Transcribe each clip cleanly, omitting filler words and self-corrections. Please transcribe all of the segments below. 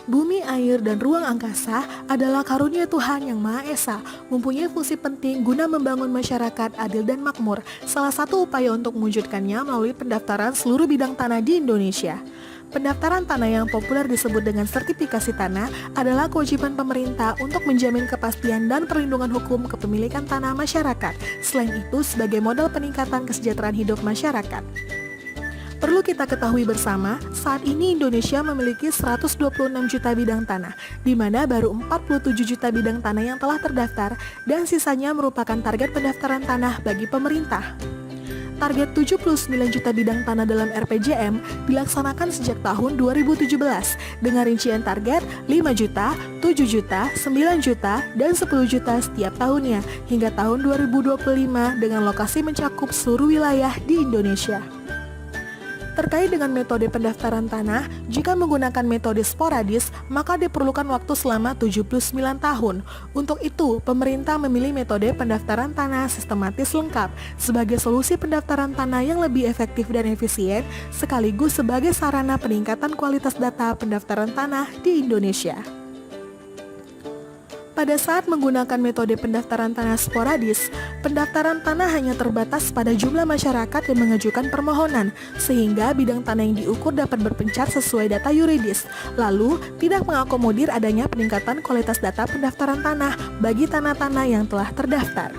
Bumi, air, dan ruang angkasa adalah karunia Tuhan yang Maha Esa, mempunyai fungsi penting guna membangun masyarakat adil dan makmur. Salah satu upaya untuk mewujudkannya melalui pendaftaran seluruh bidang tanah di Indonesia. Pendaftaran tanah yang populer disebut dengan sertifikasi tanah adalah kewajiban pemerintah untuk menjamin kepastian dan perlindungan hukum kepemilikan tanah masyarakat. Selain itu, sebagai modal peningkatan kesejahteraan hidup masyarakat. Perlu kita ketahui bersama, saat ini Indonesia memiliki 126 juta bidang tanah, di mana baru 47 juta bidang tanah yang telah terdaftar, dan sisanya merupakan target pendaftaran tanah bagi pemerintah. Target 79 juta bidang tanah dalam RPJM dilaksanakan sejak tahun 2017, dengan rincian target 5 juta, 7 juta, 9 juta, dan 10 juta setiap tahunnya, hingga tahun 2025 dengan lokasi mencakup seluruh wilayah di Indonesia. Terkait dengan metode pendaftaran tanah, jika menggunakan metode sporadis, maka diperlukan waktu selama 79 tahun. Untuk itu, pemerintah memilih metode pendaftaran tanah sistematis lengkap sebagai solusi pendaftaran tanah yang lebih efektif dan efisien, sekaligus sebagai sarana peningkatan kualitas data pendaftaran tanah di Indonesia. Pada saat menggunakan metode pendaftaran tanah sporadis, pendaftaran tanah hanya terbatas pada jumlah masyarakat yang mengajukan permohonan, sehingga bidang tanah yang diukur dapat berpencar sesuai data yuridis, lalu tidak mengakomodir adanya peningkatan kualitas data pendaftaran tanah bagi tanah-tanah yang telah terdaftar.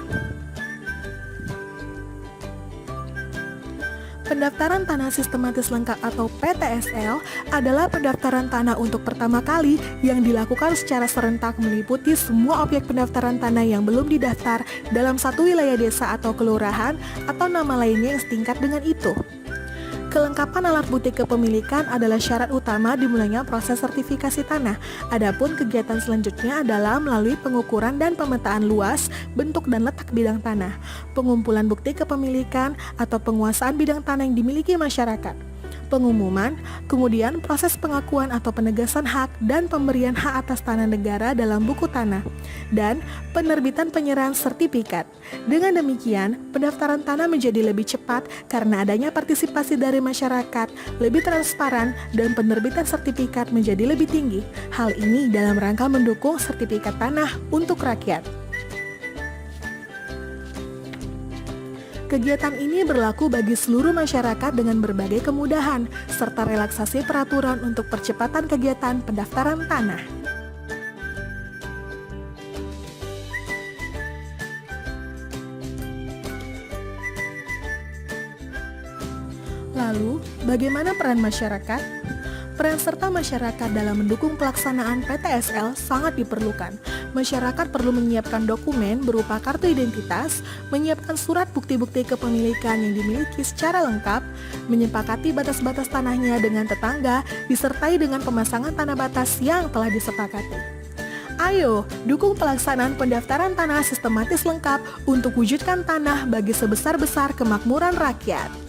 Pendaftaran tanah sistematis lengkap atau PTSL adalah pendaftaran tanah untuk pertama kali yang dilakukan secara serentak meliputi semua objek pendaftaran tanah yang belum didaftar dalam satu wilayah desa atau kelurahan atau nama lainnya yang setingkat dengan itu. Kelengkapan alat bukti kepemilikan adalah syarat utama dimulainya proses sertifikasi tanah. Adapun kegiatan selanjutnya adalah melalui pengukuran dan pemetaan luas, bentuk dan letak bidang tanah, pengumpulan bukti kepemilikan atau penguasaan bidang tanah yang dimiliki masyarakat, pengumuman, kemudian proses pengakuan atau penegasan hak dan pemberian hak atas tanah negara dalam buku tanah, dan penerbitan penyerahan sertifikat. Dengan demikian, pendaftaran tanah menjadi lebih cepat karena adanya partisipasi dari masyarakat, lebih transparan, dan penerbitan sertifikat menjadi lebih tinggi. Hal ini dalam rangka mendukung sertifikat tanah untuk rakyat. Kegiatan ini berlaku bagi seluruh masyarakat dengan berbagai kemudahan, serta relaksasi peraturan untuk percepatan kegiatan pendaftaran tanah. Lalu, bagaimana peran masyarakat? Peran serta masyarakat dalam mendukung pelaksanaan PTSL sangat diperlukan. Masyarakat perlu menyiapkan dokumen berupa kartu identitas, menyiapkan surat bukti-bukti kepemilikan yang dimiliki secara lengkap, menyepakati batas-batas tanahnya dengan tetangga, disertai dengan pemasangan tanah batas yang telah disepakati. Ayo, dukung pelaksanaan pendaftaran tanah sistematis lengkap untuk wujudkan tanah bagi sebesar-besar kemakmuran rakyat.